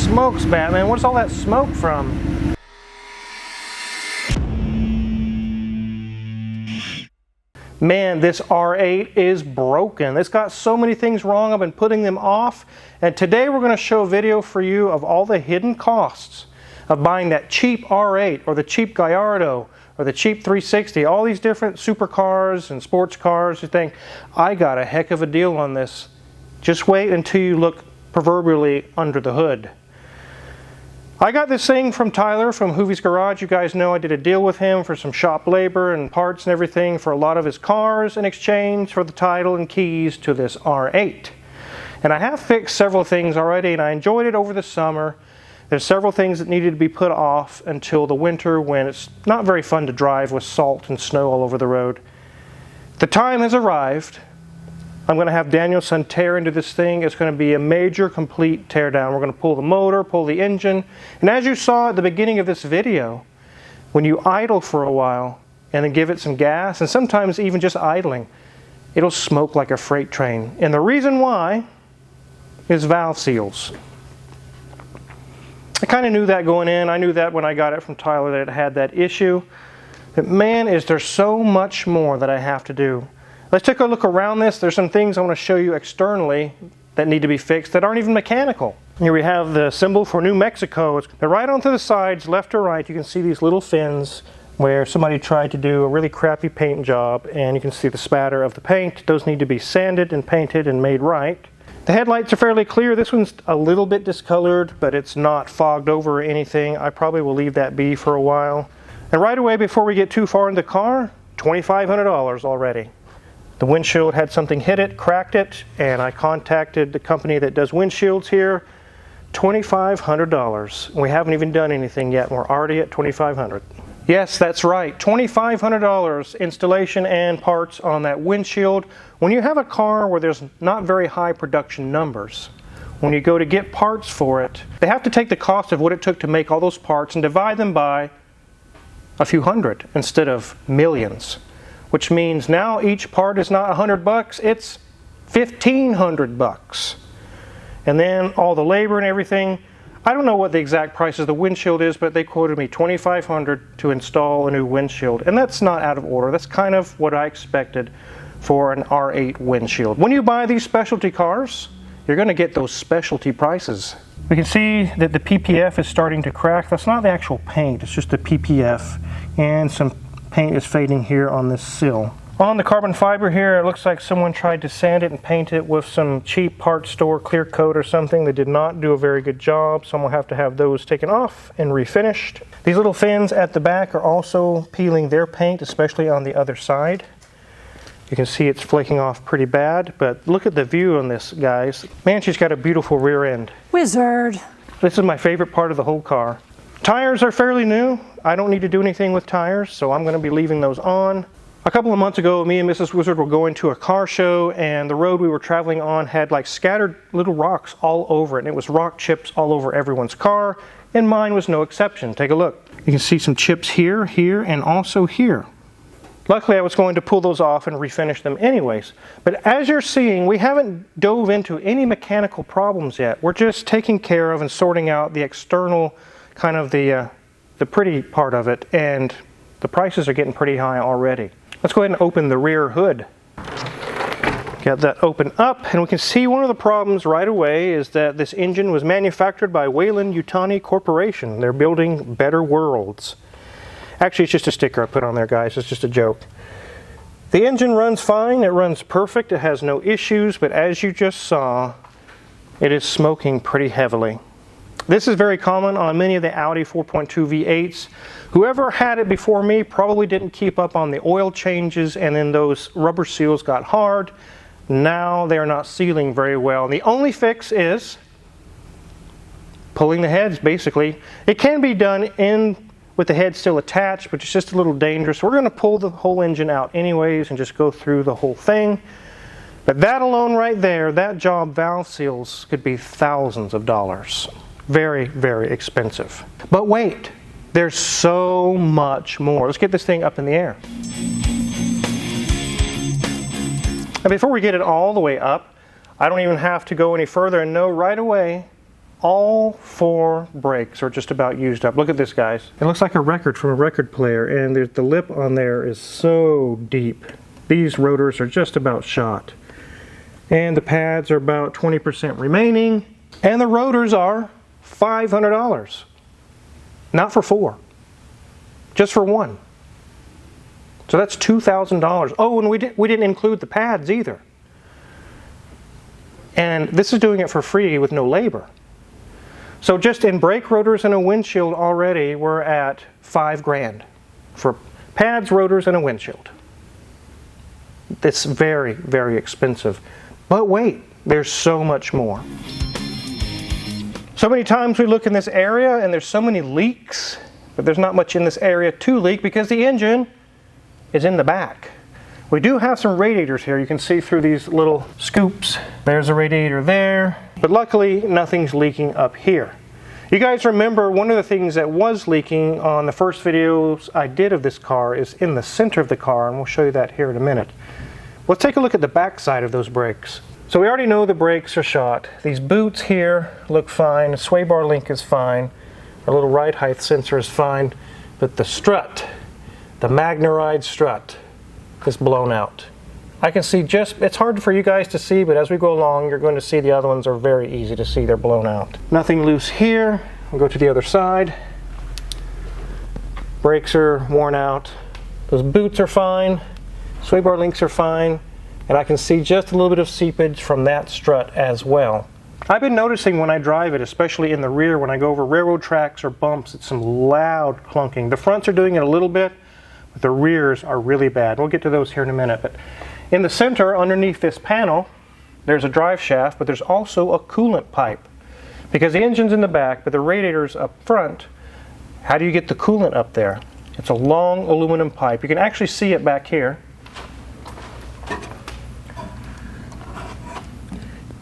smokes, Batman, what's all that smoke from? Man, this R8 is broken. It's got so many things wrong, I've been putting them off. And today we're going to show a video for you of all the hidden costs of buying that cheap R8 or the cheap Gallardo or the cheap 360, all these different supercars and sports cars. You think, I got a heck of a deal on this. Just wait until you look proverbially under the hood. I got this thing from Tyler from Hoovie's Garage. You guys know I did a deal with him for some shop labor and parts and everything for a lot of his cars in exchange for the title and keys to this R8. And I have fixed several things already and I enjoyed it over the summer. There's several things that needed to be put off until the winter when it's not very fun to drive with salt and snow all over the road. The time has arrived. I'm going to have Danielson tear into this thing. It's going to be a major, complete teardown. We're going to pull the motor, pull the engine. And as you saw at the beginning of this video, when you idle for a while and then give it some gas, and sometimes even just idling, it'll smoke like a freight train. And the reason why is valve seals. I kind of knew that going in. I knew that when I got it from Tyler that it had that issue. But man, is there so much more that I have to do. Let's take a look around this. There's some things I want to show you externally that need to be fixed that aren't even mechanical. Here we have the symbol for New Mexico. They're right onto the sides, left or right. You can see these little fins where somebody tried to do a really crappy paint job, and you can see the spatter of the paint. Those need to be sanded and painted and made right. The headlights are fairly clear. This one's a little bit discolored, but it's not fogged over or anything. I probably will leave that be for a while. And right away, before we get too far in the car, $2,500 already. The windshield had something hit it, cracked it, and I contacted the company that does windshields here. $2,500. We haven't even done anything yet, and we're already at $2,500. Yes, that's right, $2,500 installation and parts on that windshield. When you have a car where there's not very high production numbers, when you go to get parts for it, they have to take the cost of what it took to make all those parts and divide them by a few hundred instead of millions. Which means now each part is not $100, it's $1,500. And then all the labor and everything. I don't know what the exact price of the windshield is, but they quoted me $2,500 to install a new windshield. And that's not out of order. That's kind of what I expected for an R8 windshield. When you buy these specialty cars, you're going to get those specialty prices. We can see that the PPF is starting to crack. That's not the actual paint, it's just the PPF. And some paint is fading here on this sill. On the carbon fiber here, it looks like someone tried to sand it and paint it with some cheap parts store clear coat or something. They did not do a very good job, so I'm going to have those taken off and refinished. These little fins at the back are also peeling their paint, especially on the other side. You can see it's flaking off pretty bad, but look at the view on this, guys. Man, she's got a beautiful rear end. Wizard. This is my favorite part of the whole car. Tires are fairly new. I don't need to do anything with tires, so I'm going to be leaving those on. A couple of months ago, me and Mrs. Wizard were going to a car show, and the road we were traveling on had like scattered little rocks all over it, and it was rock chips all over everyone's car, and mine was no exception. Take a look. You can see some chips here, here, and also here. Luckily, I was going to pull those off and refinish them anyways. But as you're seeing, we haven't dove into any mechanical problems yet. We're just taking care of and sorting out the external kind of the pretty part of it, and the prices are getting pretty high already. Let's go ahead and open the rear hood. Got that open up, and we can see one of the problems right away is that this engine was manufactured by Weyland-Yutani Corporation. They're building better worlds. Actually, it's just a sticker I put on there, guys. It's just a joke. The engine runs fine. It runs perfect. It has no issues, but as you just saw, it is smoking pretty heavily. This is very common on many of the Audi 4.2 V8s. Whoever had it before me probably didn't keep up on the oil changes, and then those rubber seals got hard. Now they're not sealing very well. And the only fix is pulling the heads, basically. It can be done with the head still attached, but it's just a little dangerous. We're going to pull the whole engine out anyways and just go through the whole thing. But that alone right there, that job, valve seals, could be thousands of dollars. Very, very expensive. But wait, there's so much more. Let's get this thing up in the air. And before we get it all the way up, I don't even have to go any further and know right away All 4 brakes are just about used up. Look at this, guys. It looks like a record from a record player, and the lip on there is so deep. These rotors are just about shot. And the pads are about 20% remaining. And the rotors are $500. Not for 4. Just for 1. So that's $2,000. Oh, and we didn't include the pads either. And this is doing it for free with no labor. So just in brake rotors and a windshield already, we're at $5 grand for pads, rotors, and a windshield. It's very, very expensive. But wait, there's so much more. So many times we look in this area and there's so many leaks, but there's not much in this area to leak because the engine is in the back. We do have some radiators here. You can see through these little scoops. There's a radiator there, but luckily nothing's leaking up here. You guys remember one of the things that was leaking on the first videos I did of this car is in the center of the car, and we'll show you that here in a minute. Let's take a look at the back side of those brakes. So we already know the brakes are shot. These boots here look fine. The sway bar link is fine. Our little ride height sensor is fine, but the strut, the MagneRide strut, is blown out. I can see it's hard for you guys to see, but as we go along, you're going to see the other ones are very easy to see. They're blown out. Nothing loose here. We'll go to the other side. Brakes are worn out. Those boots are fine. Sway bar links are fine. And I can see just a little bit of seepage from that strut as well. I've been noticing when I drive it, especially in the rear, when I go over railroad tracks or bumps, it's some loud clunking. The fronts are doing it a little bit, but the rears are really bad. We'll get to those here in a minute. But in the center, underneath this panel, there's a drive shaft, but there's also a coolant pipe. Because the engine's in the back, but the radiator's up front, how do you get the coolant up there? It's a long aluminum pipe. You can actually see it back here.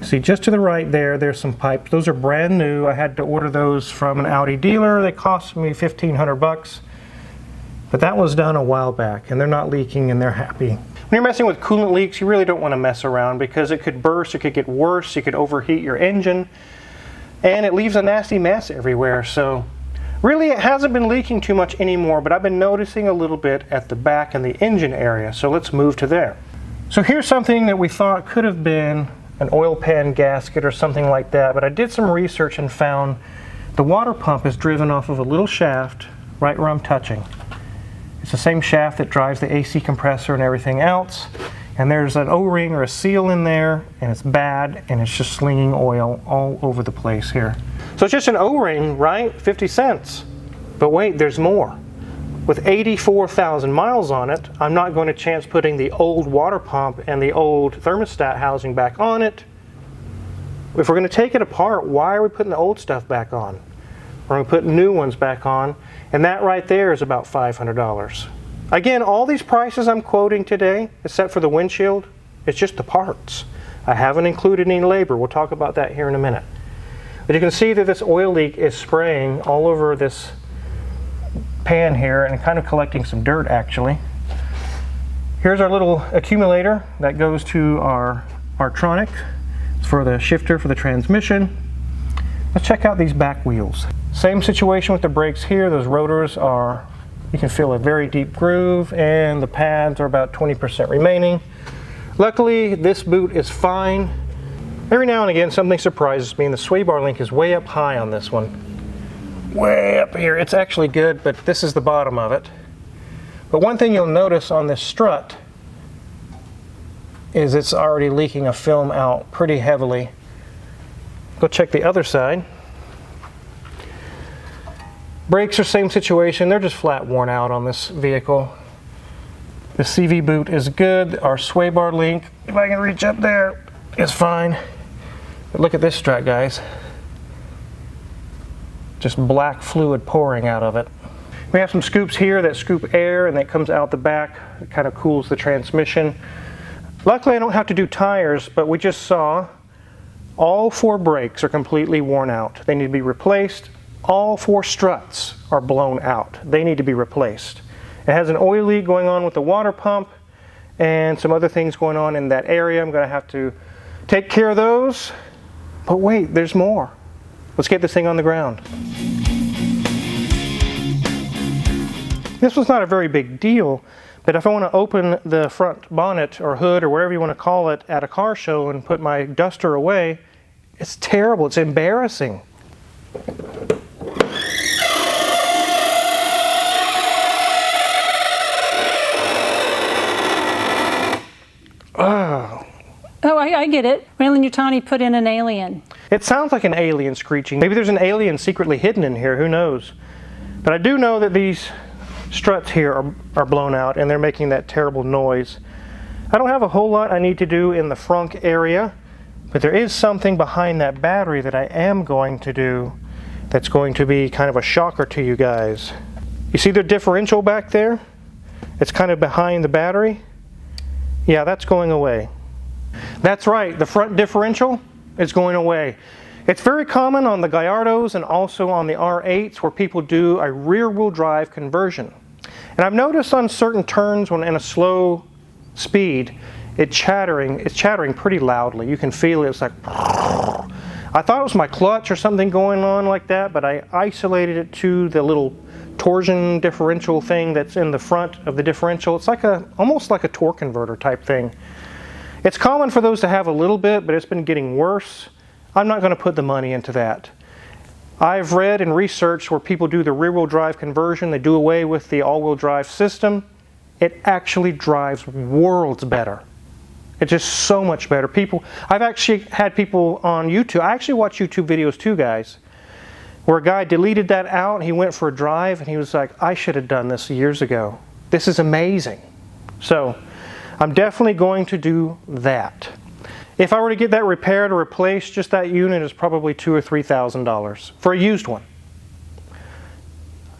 See, just to the right there's some pipes. Those are brand new. I had to order those from an Audi dealer. They cost me $1,500. But that was done a while back, and they're not leaking, and they're happy. When you're messing with coolant leaks, you really don't want to mess around because it could burst, it could get worse, you could overheat your engine, and it leaves a nasty mess everywhere. So really it hasn't been leaking too much anymore, but I've been noticing a little bit at the back and the engine area. So let's move to there. So here's something that we thought could have been an oil pan gasket or something like that, but I did some research and found the water pump is driven off of a little shaft right where I'm touching. It's the same shaft that drives the AC compressor and everything else. And there's an O-ring or a seal in there, and it's bad, and it's just slinging oil all over the place here. So it's just an O-ring, right? 50 cents. But wait, there's more. With 84,000 miles on it, I'm not going to chance putting the old water pump and the old thermostat housing back on it. If we're going to take it apart, why are we putting the old stuff back on? We're going to put new ones back on. And that right there is about $500. Again, all these prices I'm quoting today, except for the windshield, it's just the parts. I haven't included any labor. We'll talk about that here in a minute. But you can see that this oil leak is spraying all over this pan here and kind of collecting some dirt actually. Here's our little accumulator that goes to our tronic. It's for the shifter for the transmission. Let's check out these back wheels. Same situation with the brakes here. Those rotors are, you can feel a very deep groove, and the pads are about 20% remaining. Luckily, this boot is fine. Every now and again, something surprises me, and the sway bar link is way up high on this one. Way up here. It's actually good, but this is the bottom of it. But one thing you'll notice on this strut is it's already leaking a film out pretty heavily. Go check the other side. Brakes are same situation. They're just flat worn out on this vehicle. The CV boot is good. Our sway bar link, if I can reach up there, is fine. But look at this strut, guys. Just black fluid pouring out of it. We have some scoops here that scoop air and that comes out the back. It kind of cools the transmission. Luckily, I don't have to do tires, but we just saw all 4 brakes are completely worn out. They need to be replaced. All 4 struts are blown out. They need to be replaced. It has an oil leak going on with the water pump and some other things going on in that area. I'm going to have to take care of those. But wait, there's more. Let's get this thing on the ground. This was not a very big deal, but if I want to open the front bonnet or hood or whatever you want to call it at a car show and put my duster away, it's terrible. It's embarrassing. Oh, I get it. Waylon Yutani put in an alien. It sounds like an alien screeching. Maybe there's an alien secretly hidden in here, who knows? But I do know that these struts here are blown out and they're making that terrible noise. I don't have a whole lot I need to do in the frunk area, but there is something behind that battery that I am going to do that's going to be kind of a shocker to you guys. You see the differential back there? It's kind of behind the battery. Yeah, that's going away. That's right, the front differential is going away. It's very common on the Gallardos and also on the R8s where people do a rear-wheel drive conversion. And I've noticed on certain turns when in a slow speed, it's chattering pretty loudly. You can feel it. It's like, I thought it was my clutch or something going on like that, but I isolated it to the little torsion differential thing that's in the front of the differential. It's like almost like a torque converter type thing. It's common for those to have a little bit, but it's been getting worse. I'm not going to put the money into that. I've read and researched where people do the rear-wheel drive conversion. They do away with the all-wheel drive system. It actually drives worlds better. It's just so much better. I've actually had people on YouTube. I actually watch YouTube videos too, guys, where a guy deleted that out and he went for a drive and he was like, I should have done this years ago. This is amazing. So I'm definitely going to do that. If I were to get that repaired or replaced, just that unit is probably $2,000 or $3,000 for a used one.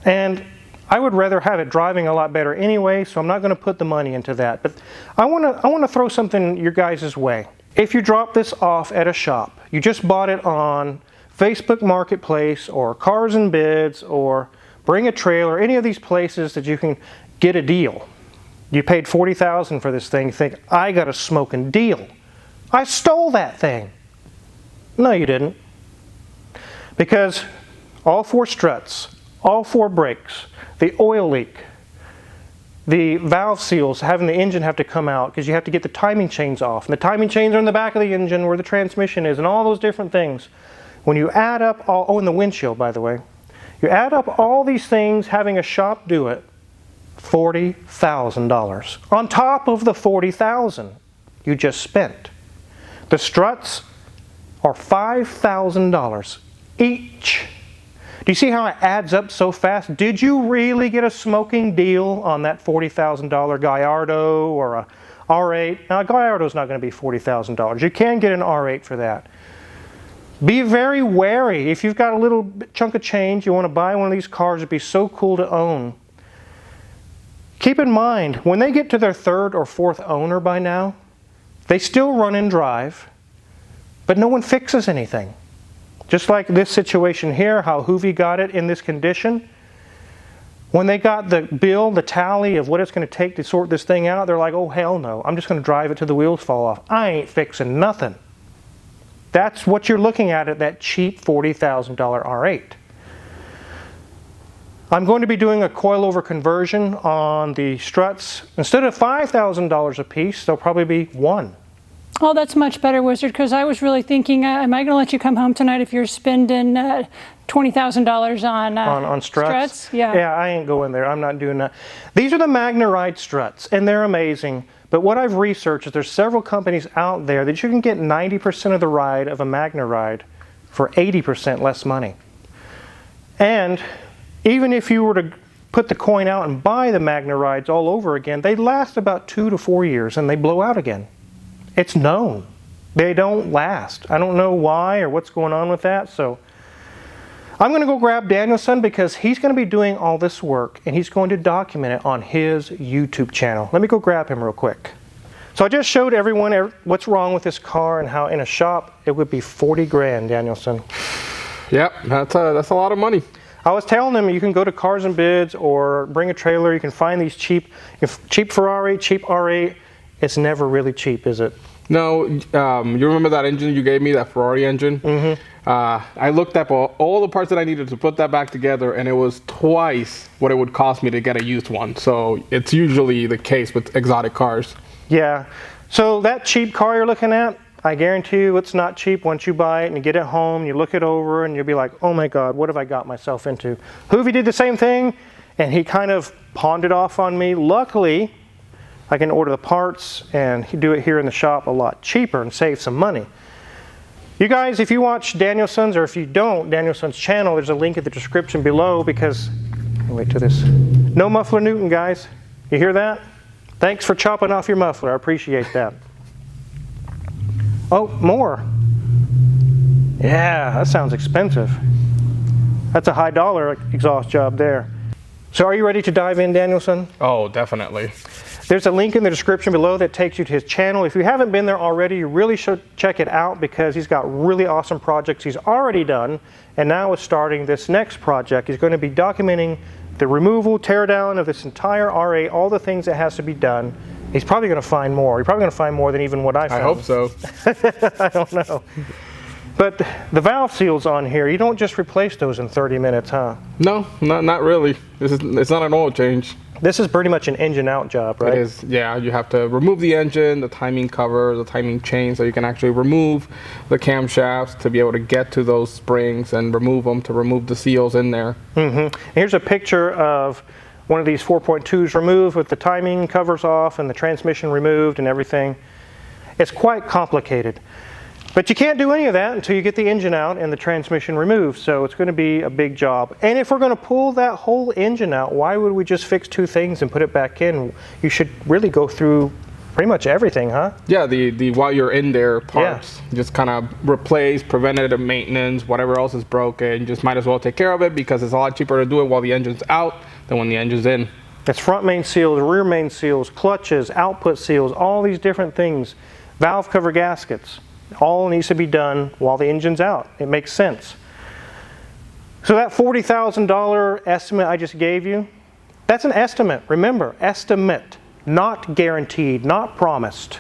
And I would rather have it driving a lot better anyway, so I'm not going to put the money into that. But I want to throw something your guys' way. If you drop this off at a shop, you just bought it on Facebook Marketplace or Cars and Bids or Bring a Trailer, any of these places that you can get a deal. You paid $40,000 for this thing, you think, I got a smoking deal. I stole that thing. No, you didn't. Because all 4 struts, all 4 brakes, the oil leak, the valve seals having the engine have to come out because you have to get the timing chains off. And the timing chains are in the back of the engine where the transmission is and all those different things. When you add up all, and the windshield, by the way, you add up all these things, having a shop do it, $40,000 on top of the $40,000 you just spent. The struts are $5,000 each. Do you see how it adds up so fast? Did you really get a smoking deal on that $40,000 Gallardo or a R8? Now, a Gallardo's not going to be $40,000. You can get an R8 for that. Be very wary. If you've got a little chunk of change, you want to buy one of these cars, it'd be so cool to own. Keep in mind, when they get to their 3rd or 4th owner by now, they still run and drive, but no one fixes anything. Just like this situation here, how Hoovy got it in this condition. When they got the bill, the tally of what it's going to take to sort this thing out, they're like, oh hell no, I'm just going to drive it till the wheels fall off. I ain't fixing nothing. That's what you're looking at that cheap $40,000 R8. I'm going to be doing a coilover conversion on the struts. Instead of $5,000 a piece, they'll probably be $1,000. Oh, that's much better, Wizard, because I was really thinking, am I going to let you come home tonight if you're spending $20,000 on struts? Yeah, I ain't going there. I'm not doing that. These are the Magna Ride struts, and they're amazing. But what I've researched is there's several companies out there that you can get 90% of the ride of a Magna Ride for 80% less money. And even if you were to put the coin out and buy the Magna Rides all over again, they last about 2 to 4 years and they blow out again. It's known. They don't last. I don't know why or what's going on with that. So I'm going to go grab Danielson because he's going to be doing all this work and he's going to document it on his YouTube channel. Let me go grab him real quick. So I just showed everyone what's wrong with this car and how in a shop it would be 40 grand, Danielson. Yep, that's a lot of money. I was telling them you can go to Cars and Bids or Bring a Trailer. You can find these cheap Ferrari, cheap R8. It's never really cheap, is it? No, you remember that engine you gave me, that Ferrari engine? Mm-hmm. I looked up all the parts that I needed to put that back together, and it was twice what it would cost me to get a used one. So it's usually the case with exotic cars. Yeah. So that cheap car you're looking at, I guarantee you it's not cheap once you buy it and you get it home, you look it over, and you'll be like, oh my God, what have I got myself into? Hoovy did the same thing, and he kind of pawned it off on me. Luckily, I can order the parts and do it here in the shop a lot cheaper and save some money. You guys, if you watch Danielson's, or if you don't, Danielson's channel, there's a link in the description below because, wait till this, no muffler Newton, guys. You hear that? Thanks for chopping off your muffler. I appreciate that. Oh, more. Yeah, that sounds expensive. That's a high dollar exhaust job there. So are you ready to dive in, Danielson? Oh, definitely. There's a link in the description below that takes you to his channel. If you haven't been there already, you really should check it out because he's got really awesome projects he's already done, and now is starting this next project. He's going to be documenting the removal, teardown of this entire R8, all the things that has to be done. He's probably going to find more. He's probably going to find more than even what I found. I hope so. I don't know. But the valve seals on here, you don't just replace those in 30 minutes, huh? No, not really. It's not an oil change. This is pretty much an engine out job, right? It is, yeah. You have to remove the engine, the timing cover, the timing chain, so you can actually remove the camshafts to be able to get to those springs and remove them, to remove the seals in there. Mm-hmm. Here's a picture of one of these 4.2s removed with the timing covers off and the transmission removed and everything. It's quite complicated. But you can't do any of that until you get the engine out and the transmission removed, so it's going to be a big job. And if we're going to pull that whole engine out, why would we just fix two things and put it back in? You should really go through pretty much everything, huh? Yeah, the while you're in there parts, yeah. Just kind of replace, preventative maintenance, whatever else is broken, just might as well take care of it because it's a lot cheaper to do it while the engine's out than when the engine's in. It's front main seals, rear main seals, clutches, output seals, all these different things, valve cover gaskets. All needs to be done while the engine's out. It makes sense. So that $40,000 estimate I just gave you, that's an estimate. Remember, estimate, not guaranteed, not promised.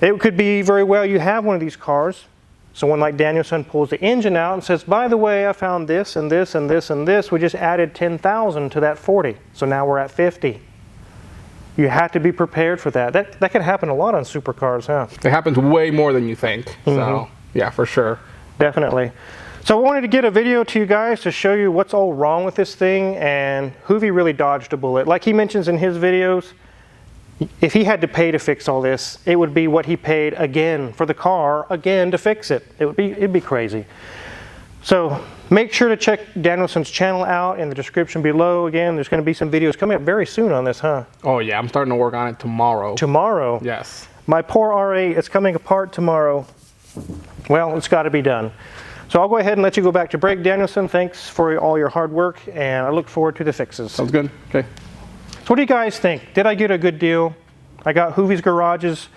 It could be very well you have one of these cars. Someone like Danielson pulls the engine out and says, by the way, I found this and this and this and this. We just added $10,000 to that 40. So now we're at 50. You have to be prepared for that. That can happen a lot on supercars, huh? It happens way more than you think. Mm-hmm. So, yeah, for sure. Definitely. So I wanted to get a video to you guys to show you what's all wrong with this thing, and Hoovy really dodged a bullet. Like he mentions in his videos, if he had to pay to fix all this, it would be what he paid again for the car, again to fix it. It'd be crazy. So make sure to check Danielson's channel out in the description below. Again, there's going to be some videos coming up very soon on this, huh? Oh yeah, I'm starting to work on it tomorrow. Tomorrow? Yes. My poor R8 is coming apart tomorrow. Well, it's got to be done. So I'll go ahead and let you go back to break. Danielson, thanks for all your hard work, and I look forward to the fixes. Sounds good. Okay. So what do you guys think? Did I get a good deal? I got Hoovy's Garage's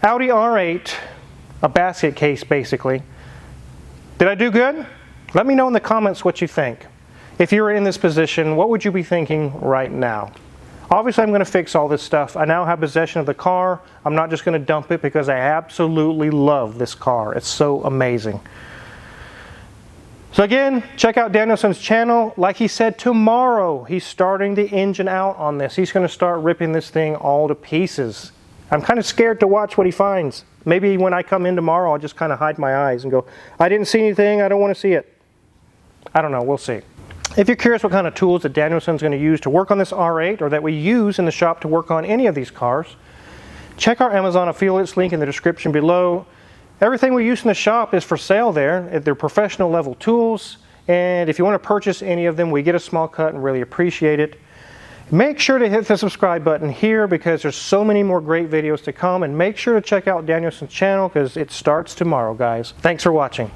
Audi R8, a basket case basically. Did I do good? Let me know in the comments what you think. If you were in this position, what would you be thinking right now? Obviously, I'm going to fix all this stuff. I now have possession of the car. I'm not just going to dump it because I absolutely love this car. It's so amazing. So again, check out Danielson's channel. Like he said, tomorrow he's starting the engine out on this. He's going to start ripping this thing all to pieces. I'm kind of scared to watch what he finds. Maybe when I come in tomorrow, I'll just kind of hide my eyes and go, I didn't see anything, I don't want to see it. I don't know, we'll see. If you're curious what kind of tools that Danielson's going to use to work on this R8 or that we use in the shop to work on any of these cars, check our Amazon affiliates link in the description below. Everything we use in the shop is for sale there. They're professional level tools, and if you want to purchase any of them, we get a small cut and really appreciate it. Make sure to hit the subscribe button here because there's so many more great videos to come, and make sure to check out Danielson's channel because it starts tomorrow, guys. Thanks for watching.